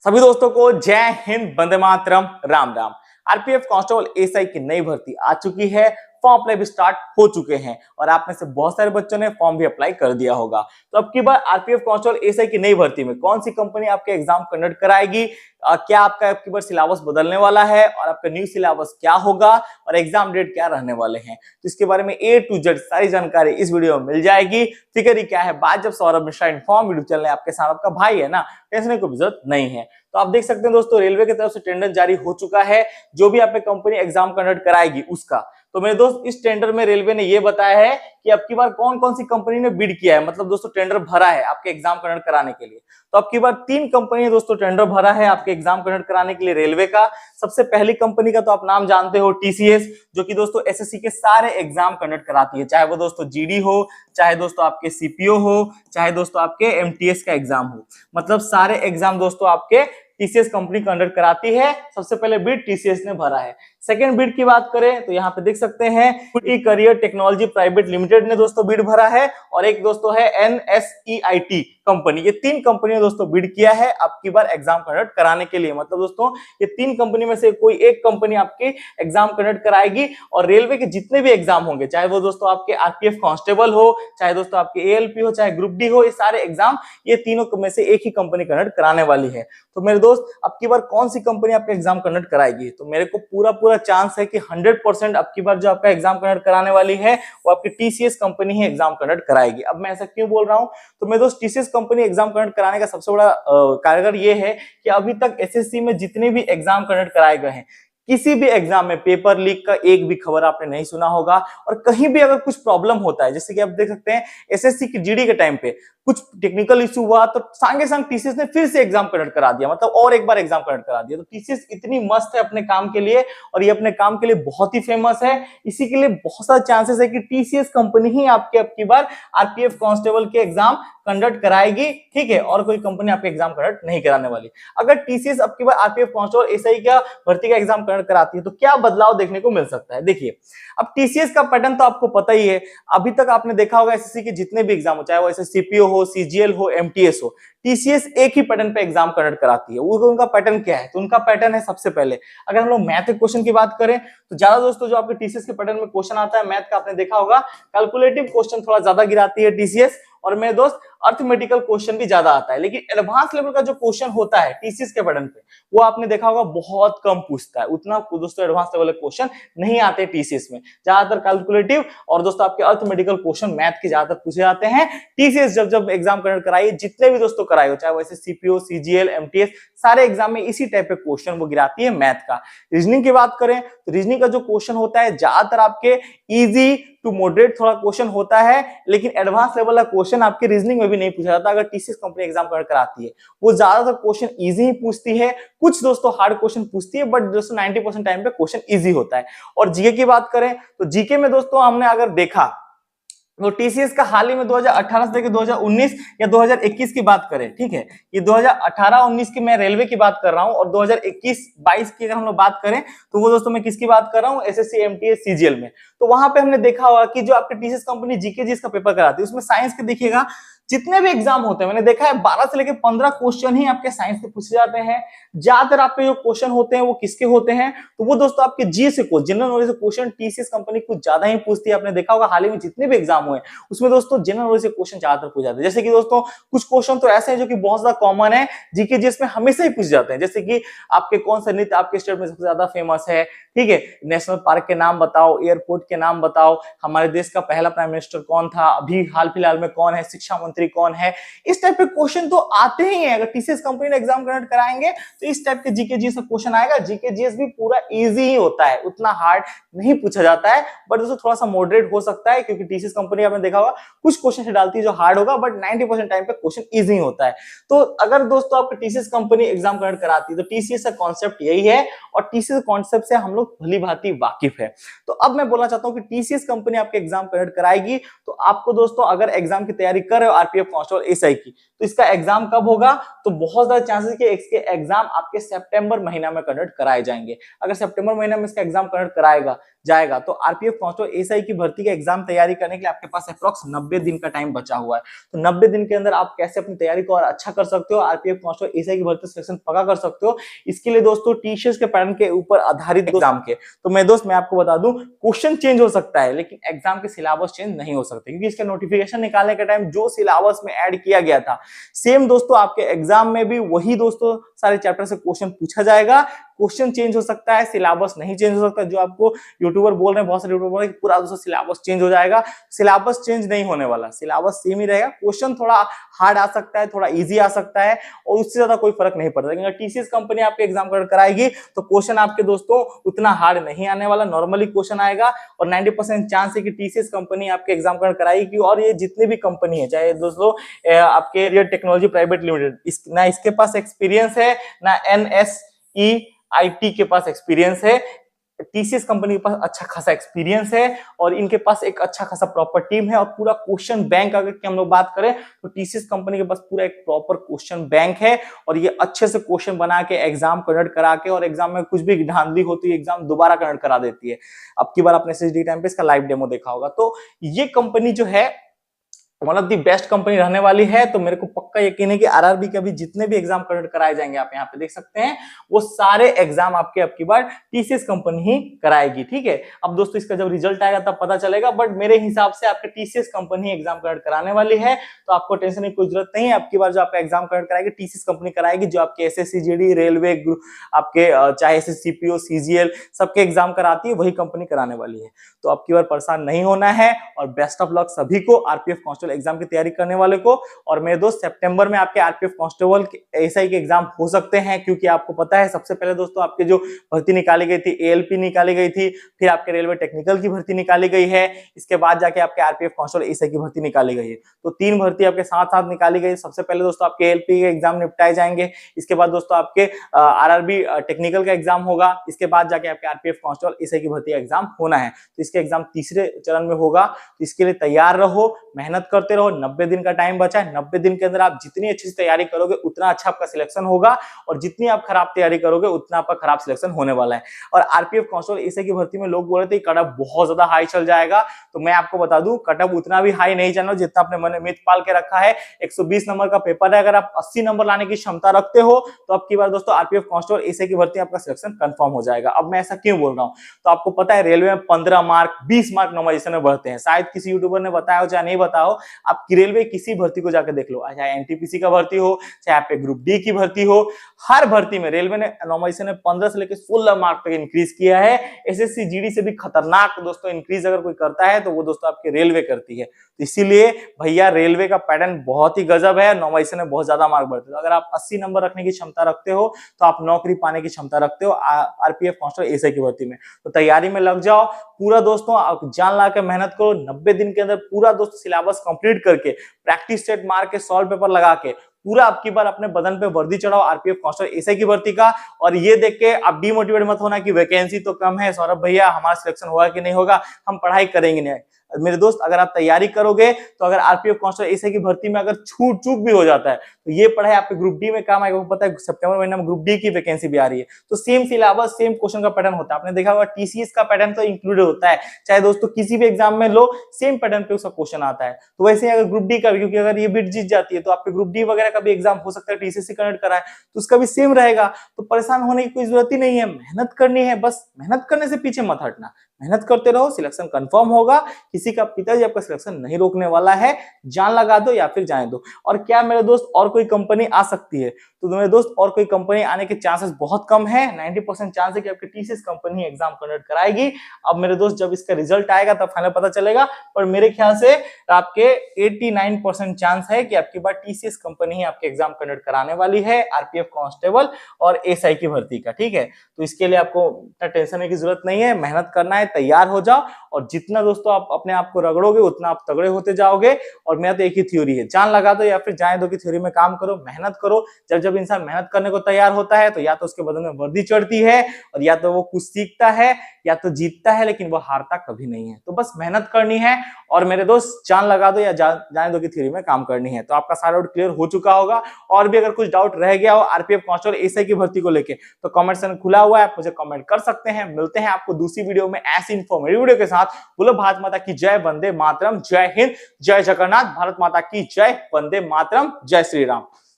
सभी दोस्तों को जय हिंद, वंदे मातरम, राम राम। आरपीएफ कांस्टेबल एसआई की नई भर्ती आ चुकी है। फॉर्म अप्लाई भी स्टार्ट हो चुके हैं और आप में से बहुत सारे बच्चों ने फॉर्म भी अप्लाई कर दिया होगा। तो अब की बार आरपीएफ कांस्टेबल एसआई की नई भर्ती में कौन सी कंपनी आपके एग्जाम कंडक्ट कराएगी, क्या आपका अब की बार सिलेबस बदलने वाला है और आपका न्यू सिलेबस क्या होगा और एग्जाम डेट क्या रहने वाले हैं, तो इसके बारे में ए टू जेड सारी जानकारी इस वीडियो में मिल जाएगी। फिक्र ही क्या है, बात जब सौरभ मिश्रा इन्फॉर्म वीडियो चल रहे हैं, आपके साथ आपका भाई है ना, टेंशन की जरूरत नहीं है। तो आप देख सकते हैं दोस्तों, रेलवे की तरफ से टेंडर जारी हो चुका है, जो भी आपकी कंपनी एग्जाम कंडक्ट कराएगी उसका। तो मेरे दोस्त, इस टेंडर में रेलवे ने यह बताया है कि अब की बार कौन कौन सी कंपनी ने बिड किया है, मतलब दोस्तों टेंडर भरा है आपके एग्जाम कंडक्ट कराने के लिए। तो अब की बार 3 कंपनी ने दोस्तों टेंडर भरा है आपके एग्जाम कंडक्ट कराने के लिए रेलवे का। सबसे पहली कंपनी का तो आप नाम जानते हो, टीसीएस, जो कि दोस्तों एसएससी के सारे एग्जाम कंडक्ट कराती है, चाहे वो दोस्तों जीडी हो, चाहे दोस्तों आपके सीपीओ हो, चाहे दोस्तों आपके एमटीएस का एग्जाम हो, मतलब सारे एग्जाम दोस्तों आपके टीसीएस कंपनी कंडक्ट कराती है। सबसे पहले बिड टीसीएस ने भरा है। सेकंड बिड की बात करें तो यहाँ पे देख सकते हैं ई करियर टेक्नोलॉजी प्राइवेट लिमिटेड ने दोस्तों बिड भरा है, और एक दोस्तों है एनएसईआईटी कंपनी। ये 3 कंपनी ने दोस्तों बिड किया है अब की बार एग्जाम कंडक्ट कराने के लिए। मतलब दोस्तों, ये 3 कंपनी में से कोई एक कंपनी आपकी एग्जाम कंडक्ट कराएगी, और रेलवे के जितने भी एग्जाम होंगे, चाहे वो दोस्तों आपके आरपीएफ कांस्टेबल हो, चाहे दोस्तों आपके एएलपी हो, चाहे ग्रुप डी हो, ये सारे एग्जाम ये तीनों में से एक ही कंपनी कंडक्ट कराने वाली है। तो मेरे दोस्त, अब की बार कौन सी कंपनी आपका एग्जाम कंडक्ट कराएगी, तो मेरे को पूरा चांस है कि 100% अब की बार जो आपका एग्जाम कंडक्ट कराने वाली है वो आपकी टीसीएस कंपनी ही एग्जाम कंडक्ट कराएगी। अब मैं ऐसा क्यों बोल रहा हूं, तो मेरे दोस्त, टीसीएस कंपनी एग्जाम कंडक्ट कराने का सबसे बड़ा कारगर ये है कि अभी तक एसएससी में जितने भी एग्जाम कंडक्ट कराए गए हैं, किसी भी एग्जाम में पेपर लीक का एक भी खबर आपने नहीं सुना होगा। और कहीं भी अगर कुछ प्रॉब्लम होता है, जैसे कि आप देख सकते हैं एसएससी की जीडी के टाइम पे कुछ टेक्निकल इशू हुआ, तो संगे संग टीसीएस ने फिर से एग्जाम कंडक्ट करा दिया, मतलब और एक बार एग्जाम कंडक्ट करा दिया। तो टीसीएस इतनी मस्त है अपने काम के लिए, और ये अपने काम के लिए बहुत ही फेमस है। इसी के लिए बहुत सारे चांसेस है कि टीसीएस कंपनी ही आपके अब की बार आरपीएफ कांस्टेबल के एग्जाम कंडक्ट कराएगी, ठीक है, और कोई कंपनी आपके एग्जाम कंडक्ट नहीं कराने वाली। अगर टीसीएस अब की बार आरपीएफ कांस्टेबल एसआई का भर्ती का एग्जाम कंडक्ट कराती है तो क्या बदलाव देखने को मिल सकता है। देखिए, अब टीसीएस का पैटर्न तो आपको पता ही है। अभी तक आपने देखा होगा एसएससी के जितने भी एग्जाम हो, चाहे वो ऐसे सीपीओ हो, सीजीएल हो, एमटीएस हो, टीसीएस एक ही पैटर्न पे एग्जाम कंडक्ट कराती है। उनका पैटर्न क्या है, तो उनका पैटर्न है, सबसे पहले अगर हम लोग मैथ के क्वेश्चन की बात करें तो ज्यादा दोस्तों जो आपके टीसीएस के पैटर्न में क्वेश्चन आता है मैथ का, आपने देखा होगा कैलकुलेटिव क्वेश्चन थोड़ा ज्यादा गिराती है टीसीएस, और मेरे दोस्त अर्थमेटिकल क्वेश्चन भी ज्यादा आता है। लेकिन एडवांस लेवल का जो क्वेश्चन होता है टीसीएस के पैटर्न पे, वो आपने देखा होगा बहुत कम पूछता है। उतना दोस्तों एडवांस लेवल के क्वेश्चन नहीं आते टीसीएस में, ज्यादातर कैलकुलेटिव और दोस्तों आपके अर्थमेटिकल क्वेश्चन मैथ के ज्यादातर पूछे जाते हैं। टीसीएस जब एग्जाम कंडक्ट कराई, जितने भी दोस्तों कराए हो, चाहे वैसे सीपीओ, सीजीएल, एमटीएस, सारे एग्जाम में इसी टाइप के क्वेश्चन वो गिराती है मैथ का। रीजनिंग की बात करें तो रीजनिंग का जो क्वेश्चन होता है ज्यादातर आपके इजी टू मॉडरेट थोड़ा क्वेश्चन होता है, लेकिन एडवांस लेवल का क्वेश्चन आपके रीजनिंग में भी नहीं पूछा जाता। अगर टीसीएस कंपनी एग्जाम कराती है, वो ज्यादातर क्वेश्चन इजी ही पूछती है, कुछ दोस्तों हार्ड क्वेश्चन पूछती है, बट दोस्तों 90% टाइम पे क्वेश्चन इजी होता है। और जीके की बात करें तो जीके में दोस्तों हमने अगर देखा तो टीसीएस का हाल ही में 2018 से लेकर 2019 या 2021 की बात करें, ठीक है, ये 2018-19 की मैं रेलवे की बात कर रहा हूं, और 2021-22 की अगर हम लोग बात करें तो वो दोस्तों मैं किसकी बात कर रहा हूं, एसएससी, एमटीएस, सीजीएल में। तो वहां पे हमने देखा होगा कि जो आपके टीसीएस कंपनी जीके जिसका पेपर कराती है, उसमें साइंस के देखिएगा जितने भी एग्जाम होते हैं, मैंने देखा है 12 से लेकर 15 क्वेश्चन ही आपके साइंस के पूछे जाते हैं। ज्यादातर आपके जो क्वेश्चन होते हैं वो किसके होते हैं, तो वो दोस्तों आपके जीएस को, जनरल नॉलेज के क्वेश्चन टीसीएस कंपनी कुछ ज्यादा ही पूछती है। आपने देखा होगा हाल ही में जितने भी एग्जाम हुए उसमें दोस्तों जनरल नॉलेज के क्वेश्चन ज्यादातर पूछे जाते हैं। जैसे कि दोस्तों कुछ क्वेश्चन तो ऐसे हैं जो कि बहुत ज्यादा कॉमन है, जीके जीएस में हमेशा ही पूछे जाते हैं। जैसे कि आपके कौन सा नृत्य आपके स्टेट में सबसे ज्यादा फेमस है, ठीक है, नेशनल पार्क के नाम बताओ, एयरपोर्ट के नाम बताओ, हमारे देश का पहला प्राइम मिनिस्टर कौन था, अभी हाल फिलहाल में कौन है, शिक्षा मंत्री कौन है, इस टाइप के क्वेश्चन तो आते ही हैं। अगर टीसीएस कंपनी ने एग्जाम कंडक्ट कराएंगे तो इस टाइप के जीके जीएस का क्वेश्चन आएगा। जीके जीएस भी पूरा इजी ही होता है, उतना हार्ड नहीं पूछा जाता है, बट दोस्तों थोड़ा सा मॉडरेट हो सकता है, क्योंकि टीसीएस कंपनी आपने देखा होगा कुछ क्वेश्चन डालती है जो हार्ड होगा, बट 90% टाइम पे क्वेश्चन इजी होता है। तो अगर दोस्तों आपकी टीसीएस कंपनी एग्जाम कंडक्ट कराती है तो टीसीएस का कॉन्सेप्ट यही है, और टीसीएस कॉन्सेप्ट से हम लोग भली भांति वाकिफ है। तो अब मैं बोलना चाहता हूं कि टीसीएस कंपनी आपके एग्जाम कंडक्ट कराएगी, तो आपको दोस्तों अगर एग्जाम की तैयारी कर रहे हो आरपीएफ कांस्टेबल एसआई की। तो इसका एग्जाम कब होगा? तो बहुत ज्यादा चांसेस कि इसके एग्जाम आपके सितंबर महीना में कंडक्ट कराए जाएंगे। अगर सितंबर महीना में इसका एग्जाम कंडक्ट कराएगा जाएगा तो आरपीएफ कांस्टेबल एसआई की भर्ती का एग्जाम तैयारी करने के लिए आपके पास अप्रॉक्स 90 दिन का टाइम बचा हुआ है। तो 90 दिन के अंदर आप कैसे अपनी तैयारी को और अच्छा कर सकते हो, आरपीएफ कांस्टेबल एसआई की भर्ती सिलेक्शन पक्का कर सकते हो, इसके लिए दोस्तों टीसीएस के पैटर्न के ऊपर आधारित एग्जाम के, तो मैं आपको बता दूं क्वेश्चन चेंज हो सकता है लेकिन एग्जाम के सिलेबस चेंज नहीं हो सकते, क्योंकि इसका नोटिफिकेशन निकालने के टाइम जो सिलेबस में ऐड किया गया था सेम दोस्तों आपके एग्जाम में भी वही दोस्तों सारे चैप्टर से क्वेश्चन पूछा जाएगा। क्वेश्चन चेंज हो सकता है, सिलेबस नहीं चेंज हो सकता। जो आपको यूट्यूबर बोल रहे हैं, बहुत सारे यूट्यूबर बोल रहे हैं कि पूरा दोस्तों सिलेबस चेंज हो जाएगा, सिलेबस चेंज नहीं होने वाला, सिलेबस सेम ही रहेगा। क्वेश्चन थोड़ा हार्ड आ सकता है, थोड़ा इजी आ सकता है और उससे ज्यादा कोई फर्क नहीं पड़ता। अगर टीसीएस कंपनी आपके एग्जाम कराएगी तो क्वेश्चन आपके दोस्तों उतना हार्ड नहीं आने वाला, नॉर्मली क्वेश्चन आएगा और 90% चांस है कि टीसीएस कंपनी आपके एग्जाम कराएगी। और ये जितने भी कंपनी है, चाहे दोस्तों आपके रियल टेक्नोलॉजी प्राइवेट लिमिटेड, ना इसके पास एक्सपीरियंस है ना एनएसईआईटी के पास एक्सपीरियंस है, टीसीएस कंपनी के पास अच्छा खासा एक्सपीरियंस है और इनके पास एक अच्छा खासा प्रॉपर टीम है और पूरा क्वेश्चन बैंक अगर हम लोग बात करें तो टीसीएस कंपनी के पास पूरा एक प्रॉपर क्वेश्चन बैंक है और ये अच्छे से क्वेश्चन बना के एग्जाम कंडक्ट करा के, और एग्जाम में कुछ भी धांधली होती है एग्जाम दोबारा कंडक्ट करा देती है। अब की बार आपने एसएसडी टाइम पे इसका लाइव डेमो देखा होगा। तो ये कंपनी जो है one of the best company रहने वाली है। तो मेरे को पक्का यकीन है कि आरआरबी के भी जितने भी एग्जाम कंडक्ट कराए जाएंगे, आप यहाँ पे देख सकते हैं, वो सारे एग्जाम आपके अब की बार टीसीएस कंपनी ही कराएगी। ठीक है, अब दोस्तों इसका जब रिजल्ट आएगा तब पता चलेगा, बट मेरे हिसाब से आपके टीसीएस कंपनी एग्जाम कंडक्ट कराने वाली है, तो आपको टेंशन की कोई जरूरत नहीं है। अब की बार जो आपका एग्जाम कंडक्ट कराएगी टीसीएस कंपनी कराएगी, जो आपके एसएससी जीडी रेलवे आपके चाहे एसएससीपीओ सीजीएल सबके एग्जाम कराती है वही कंपनी कराने वाली है। तो अब की बार परेशान नहीं होना है और बेस्ट ऑफ लक सभी को आरपीएफ कांस्टेबल एग्जाम की तैयारी करने वाले को। और मेरे दोस्त सितंबर में आपके आरपीएफ कांस्टेबल एसआई के एग्जाम हो सकते हैं, क्योंकि आपको पता है सबसे पहले दोस्तों आपके जो भर्ती निकाली गई थी एएलपी निकाली गई थी, फिर आपके रेलवे टेक्निकल की भर्ती निकाली गई है, इसके बाद जाके आपके आरपीएफ कांस्टेबल एसआई की भर्ती निकाली गई है। तो 3 भर्ती आपके साथ साथ निकाली गई। सबसे पहले दोस्तों आपके एएलपी के एग्जाम निपटाए जाएंगे, इसके बाद दोस्तों आपके आरआरबी टेक्निकल का एग्जाम होगा, इसके बाद जाके आपके आरपीएफ कांस्टेबल एसआई की भर्ती का एग्जाम होना है। तो इसके एग्जाम तीसरे चरण में होगा, तो इसके लिए तैयार रहो, मेहनत करते रहो। 90 दिन का टाइम बचा है, 90 दिन के अंदर आप जितनी अच्छी तैयारी करोगे उतना अच्छा आपका सिलेक्शन होगा और जितनी आप खराब तैयारी करोगे उतना आपका खराब सिलेक्शन होने वाला है। और आरपीएफ कांस्टेबल एसआई की भर्ती में लोग बोल रहे थे कट ऑफ बहुत ज्यादा हाई चल जाएगा, तो मैं आपको बता दूं कट ऑफ उतना भी हाई नहीं जाना जितना आपने मन में मिथ पाल के रखा है। 120 नंबर का पेपर है, अगर आप 80 नंबर लाने की क्षमता रखते हो तो अब की बार दोस्तों आरपीएफ कांस्टेबल एसआई की भर्ती आपका सिलेक्शन कंफर्म हो जाएगा। अब मैं ऐसा क्यों बोल रहा हूं, तो आपको पता है रेलवे में 15 मार्क 20 मार्क नॉर्मलाइजेशन में बढ़ते हैं, शायद किसी यूट्यूबर ने बताया हो चाहे नहीं बताया हो, आप रेलवे किसी भर्ती को जाकर देख लो, चाहे एनटीपीसी का भर्ती हो चाहे आप ग्रुप डी की भर्ती हो, हर भर्ती में रेलवे ने नॉर्मलाइजेशन में 15 से लेकर 16 मार्क तक इंक्रीज किया है। एसएससी जीडी से भी खतरनाक दोस्तों इंक्रीज अगर कोई करता है तो वो दोस्तों आपके रेलवे करती है। तो इसीलिए भैया रेलवे का पैटर्न बहुत ही गजब है, नॉर्मलाइजेशन में बहुत ज्यादा मार्क बढ़ते हैं। अगर आप 80 नंबर रखने की क्षमता रखते हो तो आप नौकरी पाने की क्षमता रखते हो आरपीएफ कांस्टेबल एसआई की भर्ती में। तो तैयारी में लग जाओ पूरा दोस्तों, आप जान ला के मेहनत करो। 90 दिन के अंदर पूरा दोस्तों सिलेबस कंप्लीट करके प्रैक्टिस सेट मार के सॉल्व पेपर लगा के पूरा आपकी बार अपने बदन पे वर्दी चढ़ाओ आरपीएफ कांस्टेबल एसआई की भर्ती का। और ये देख के आप डिमोटिवेट मत होना कि वैकेंसी तो कम है सौरभ भैया, हमारा सिलेक्शन होगा कि नहीं होगा, हम पढ़ाई करेंगे नहीं। मेरे दोस्त अगर आप तैयारी करोगे तो अगर आरपीएफ कांस्टेबल एसआई की भर्ती में अगर छूट चूक भी हो जाता है तो ये पढ़ाई आपके ग्रुप डी में काम आएगा। पता है सितंबर महीने में ग्रुप डी की वैकेंसी भी आ रही है, तो सेम सिलेबस सेम क्वेश्चन का पैटर्न होता है। आपने देखा होगा टीसीएस का पैटर्न तो इंक्लूडेड होता है, चाहे दोस्तों किसी भी एग्जाम में लो सेम पैटर्न पे उसका क्वेश्चन आता है। तो वैसे अगर ग्रुप डी का भी, क्योंकि अगर ये बिट जीत जाती है तो आपके ग्रुप डी वगैरह का भी एग्जाम हो सकता है टीसीएस से कंडक्ट कराए तो उसका भी सेम रहेगा। तो परेशान होने की कोई जरूरत ही नहीं है, मेहनत करनी है, बस मेहनत करने से पीछे मत हटना, मेहनत करते रहो, सिलेक्शन कंफर्म होगा। किसी का पिताजी आपका सिलेक्शन नहीं रोकने वाला है, जान लगा दो या फिर जाने दो। और क्या मेरे दोस्त और कोई कंपनी आ सकती है, तो मेरे दोस्त और कोई कंपनी आने के चांसेस बहुत कम है। 90% चांस है कि आपकी टीसीएस कंपनी एग्जाम कंडक्ट कराएगी। अब मेरे दोस्त जब इसका रिजल्ट आएगा तब फाइनल पता चलेगा, पर मेरे ख्याल से आपके 89% चांस है कि आपकी बार टीसीएस कंपनी ही आपके एग्जाम कंडक्ट कराने वाली है आरपीएफ कांस्टेबल और एसआई की भर्ती का। ठीक है, तो इसके लिए आपको टेंशन लेने की जरूरत नहीं है, मेहनत करना है, तैयार हो जाओ और जितना दोस्तों आप अपने आप को रगड़ोगे उतना आप तगड़े होते जाओगे। और मेरा तो एक ही थ्योरी है, जान लगा दो या फिर जाने दो की थ्योरी में काम करो, मेहनत करो। जब जब जब इंसान मेहनत करने को तैयार होता है तो या तो उसके बदन में वर्दी चढ़ती है और या तो वो कुछ सीखता है या तो जीतता है, लेकिन वो हारता कभी नहीं है। तो बस मेहनत करनी है और मेरे दोस्त जान लगा दो या जाने दो की थ्योरी में काम करनी है। तो आपका सारा डाउट क्लियर हो चुका होगा। और भी अगर कुछ डाउट रह गया हो आरपीएफ कांस्टेबल एसआई की भर्ती को लेके तो कमेंट सेक्शन खुला हुआ है, आप मुझे कमेंट कर सकते हैं। मिलते हैं आपको दूसरी वीडियो में ऐसी इंफॉर्मेटिव वीडियो के साथ। बोलो भारत माता की जय, वंदे मातरम, जय हिंद, जय जगन्नाथ, भारत माता की जय, वंदे मातरम, जय श्री राम।